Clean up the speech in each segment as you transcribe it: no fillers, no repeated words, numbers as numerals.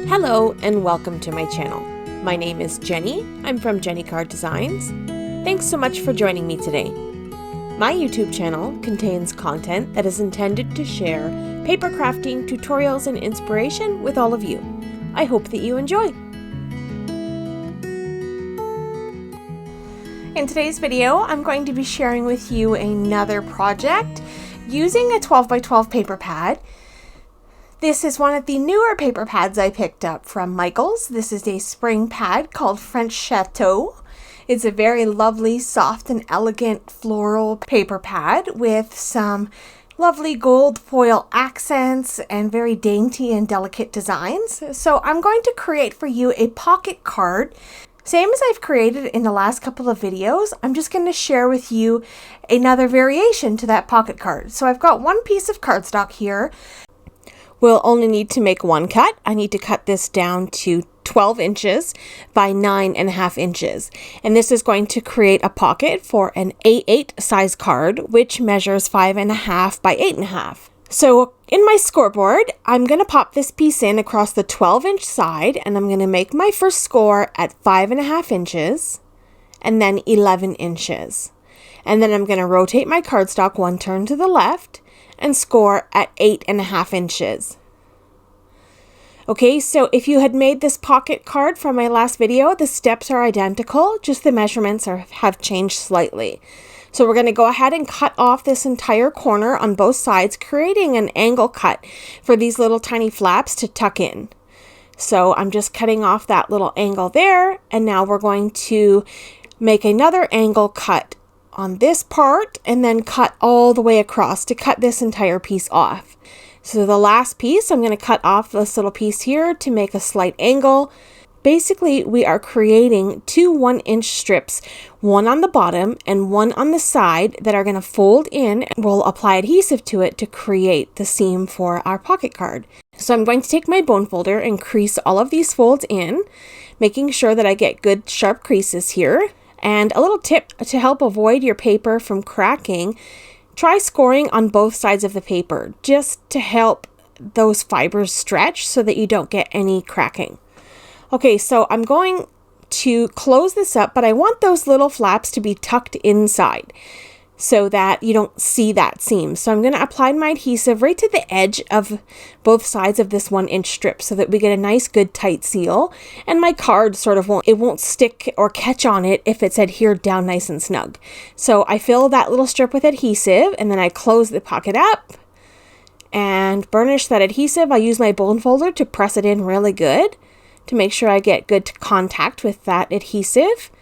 Hello and welcome to my channel. My name is Jenny. I'm from jennycarddesigns. Thanks so much for joining me today. My YouTube channel contains content that is intended to share paper crafting tutorials and inspiration with all of you. I hope that you enjoy. In today's video, I'm going to be sharing with you another project using a 12 by 12 paper pad. This is one of the newer paper pads I picked up from Michael's. This is a spring pad called French Chateau. It's a very lovely, soft and elegant floral paper pad with some lovely gold foil accents and very dainty and delicate designs. So I'm going to create for you a pocket card. Same as I've created in the last couple of videos, I'm just going to share with you another variation to that pocket card. So I've got one piece of cardstock here. We'll only need to make one cut. I need to cut this down to 12 inches by 9.5 inches. And this is going to create a pocket for an A8 size card, which measures 5.5 by 8.5. So in my scoreboard, I'm going to pop this piece in across the 12-inch side, and I'm going to make my first score at 5.5 inches and then 11 inches. And then I'm going to rotate my cardstock one turn to the left and score at 8.5 inches. Okay, so if you had made this pocket card from my last video, the steps are identical, just the measurements have changed slightly. So we're going to go ahead and cut off this entire corner on both sides, creating an angle cut for these little tiny flaps to tuck in. So I'm just cutting off that little angle there, and now we're going to make another angle cut on this part and then cut all the way across to cut this entire piece off. So the last piece, I'm going to cut off this little piece here to make a slight angle. Basically, we are creating two 1-inch strips, one on the bottom and one on the side, that are going to fold in, and we'll apply adhesive to it to create the seam for our pocket card. So I'm going to take my bone folder and crease all of these folds in, making sure that I get good sharp creases here. And a little tip to help avoid your paper from cracking, try scoring on both sides of the paper just to help those fibers stretch so that you don't get any cracking. Okay, so I'm going to close this up, but I want those little flaps to be tucked inside so that you don't see that seam. So I'm going to apply my adhesive right to the edge of both sides of this 1-inch strip so that we get a nice good tight seal, and my card won't stick or catch on it if it's adhered down nice and snug. So I fill that little strip with adhesive, and then I close the pocket up and burnish that adhesive. I use my bone folder to press it in really good to make sure I get good contact with that adhesive.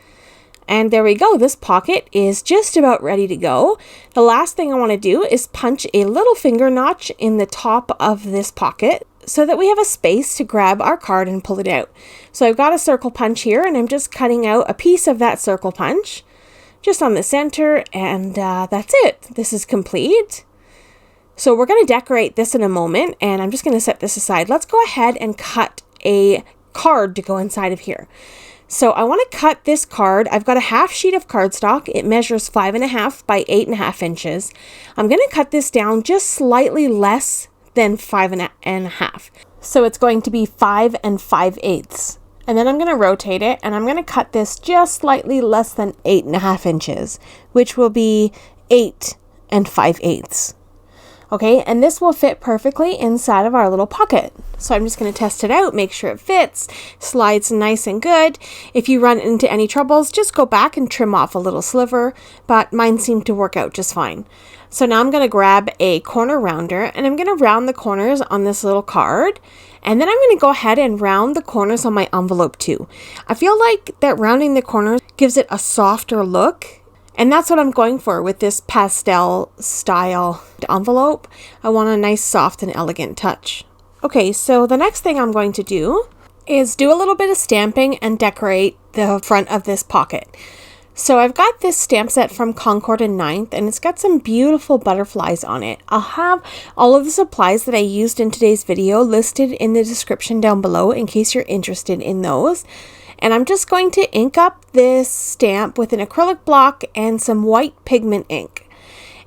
And there we go. This pocket is just about ready to go. The last thing I want to do is punch a little finger notch in the top of this pocket so that we have a space to grab our card and pull it out. So I've got a circle punch here, and I'm just cutting out a piece of that circle punch just on the center, and that's it. This is complete. So we're going to decorate this in a moment, and I'm just going to set this aside. Let's go ahead and cut a card to go inside of here. So I want to cut this card. I've got a half sheet of cardstock. It measures 5.5 by 8.5 inches. I'm going to cut this down just slightly less than 5.5. So it's going to be 5 5/8. And then I'm going to rotate it, and I'm going to cut this just slightly less than 8.5 inches, which will be 8 5/8. Okay, and this will fit perfectly inside of our little pocket. So I'm just going to test it out, make sure it fits, slides nice and good. If you run into any troubles, just go back and trim off a little sliver, but mine seemed to work out just fine. So now I'm going to grab a corner rounder, and I'm going to round the corners on this little card. And then I'm going to go ahead and round the corners on my envelope too. I feel like that rounding the corners gives it a softer look. And that's what I'm going for with this pastel style envelope. I want a nice soft and elegant touch. Okay, so the next thing I'm going to do is do a little bit of stamping and decorate the front of this pocket. So I've got this stamp set from Concord and 9th, and it's got some beautiful butterflies on it. I'll have all of the supplies that I used in today's video listed in the description down below in case you're interested in those. And I'm just going to ink up this stamp with an acrylic block and some white pigment ink.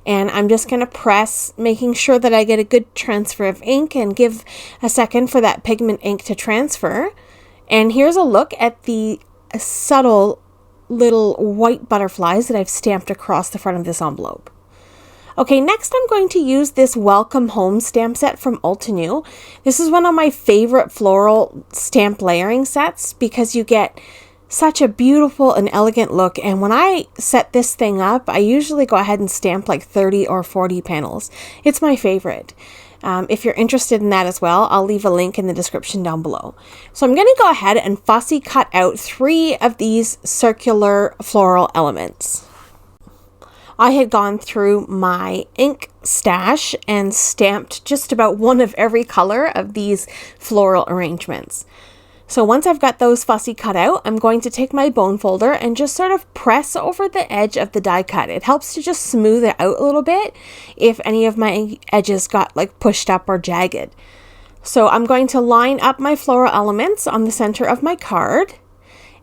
And I'm just going to press, making sure that I get a good transfer of ink, and give a second for that pigment ink to transfer. And here's a look at the subtle little white butterflies that I've stamped across the front of this envelope. Okay, next I'm going to use this Welcome Home stamp set from Altenew. This is one of my favorite floral stamp layering sets because you get such a beautiful and elegant look. And when I set this thing up, I usually go ahead and stamp like 30 or 40 panels. It's my favorite. If you're interested in that as well, I'll leave a link in the description down below. So I'm going to go ahead and fussy cut out 3 of these circular floral elements. I had gone through my ink stash and stamped just about one of every color of these floral arrangements. So once I've got those fussy cut out, I'm going to take my bone folder and just sort of press over the edge of the die cut. It helps to just smooth it out a little bit if any of my edges got like pushed up or jagged. So I'm going to line up my floral elements on the center of my card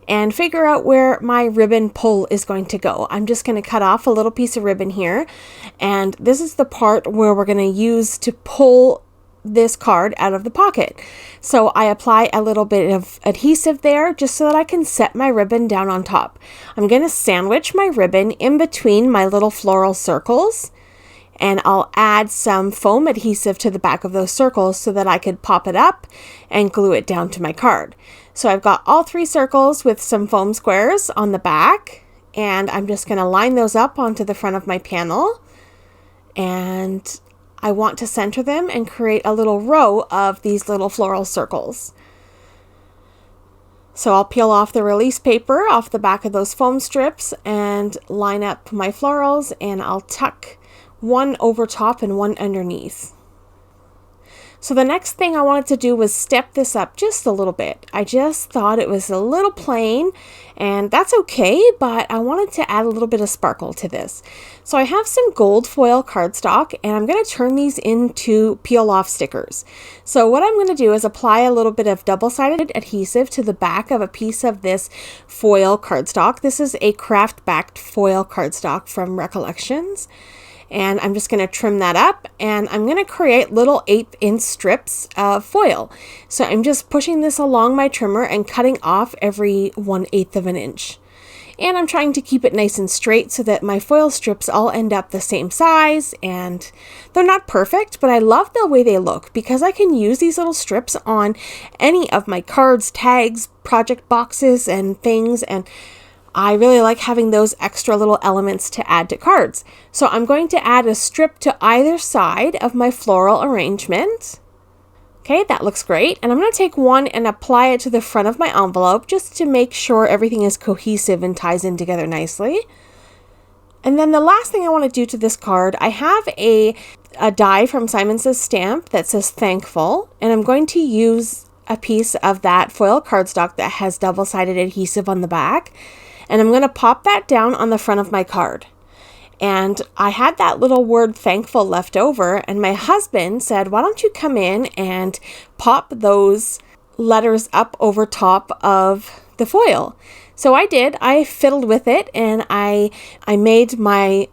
and figure out where my ribbon pull is going to go. I'm just going to cut off a little piece of ribbon here, and this is the part where we're going to use to pull this card out of the pocket. So I apply a little bit of adhesive there just so that I can set my ribbon down on top. I'm going to sandwich my ribbon in between my little floral circles, and I'll add some foam adhesive to the back of those circles so that I could pop it up and glue it down to my card. So I've got all 3 circles with some foam squares on the back, and I'm just going to line those up onto the front of my panel, and I want to center them and create a little row of these little floral circles. So I'll peel off the release paper off the back of those foam strips and line up my florals, and I'll tuck one over top and one underneath. So the next thing I wanted to do was step this up just a little bit. I just thought it was a little plain, and that's okay, but I wanted to add a little bit of sparkle to this. So I have some gold foil cardstock, and I'm going to turn these into peel off stickers. So what I'm going to do is apply a little bit of double-sided adhesive to the back of a piece of this foil cardstock. This is a craft backed foil cardstock from Recollections. And I'm just going to trim that up, and I'm going to create little 1/8" strips of foil. So I'm just pushing this along my trimmer and cutting off every 1/8 of an inch. And I'm trying to keep it nice and straight so that my foil strips all end up the same size, and they're not perfect, but I love the way they look because I can use these little strips on any of my cards, tags, project boxes, and things, and I really like having those extra little elements to add to cards. So I'm going to add a strip to either side of my floral arrangement. Okay, that looks great. And I'm going to take one and apply it to the front of my envelope just to make sure everything is cohesive and ties in together nicely. And then the last thing I want to do to this card, I have a die from Simon Says Stamp that says Thankful, and I'm going to use a piece of that foil cardstock that has double-sided adhesive on the back. And I'm going to pop that down on the front of my card. And I had that little word thankful left over, and my husband said, why don't you come in and pop those letters up over top of the foil? So I did. I fiddled with it, and I made my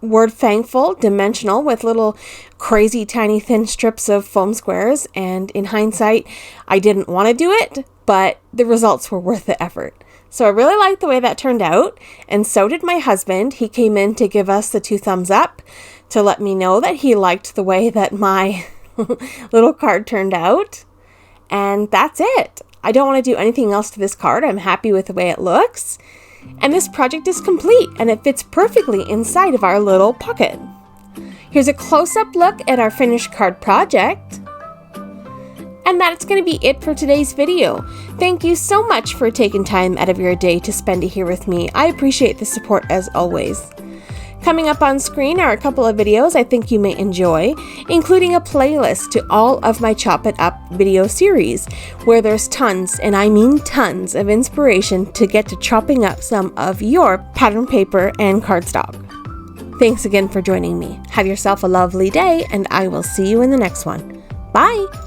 word thankful dimensional with little crazy tiny thin strips of foam squares. And in hindsight, I didn't want to do it, but the results were worth the effort. So I really liked the way that turned out, and so did my husband. He came in to give us the 2 thumbs up to let me know that he liked the way that my little card turned out. And that's it. I don't want to do anything else to this card. I'm happy with the way it looks. And this project is complete, and it fits perfectly inside of our little pocket. Here's a close-up look at our finished card project. And that's going to be it for today's video. Thank you so much for taking time out of your day to spend it here with me. I appreciate the support as always. Coming up on screen are a couple of videos I think you may enjoy, including a playlist to all of my Chop It Up video series, where there's tons, and I mean tons, of inspiration to get to chopping up some of your pattern paper and cardstock. Thanks again for joining me. Have yourself a lovely day, and I will see you in the next one. Bye!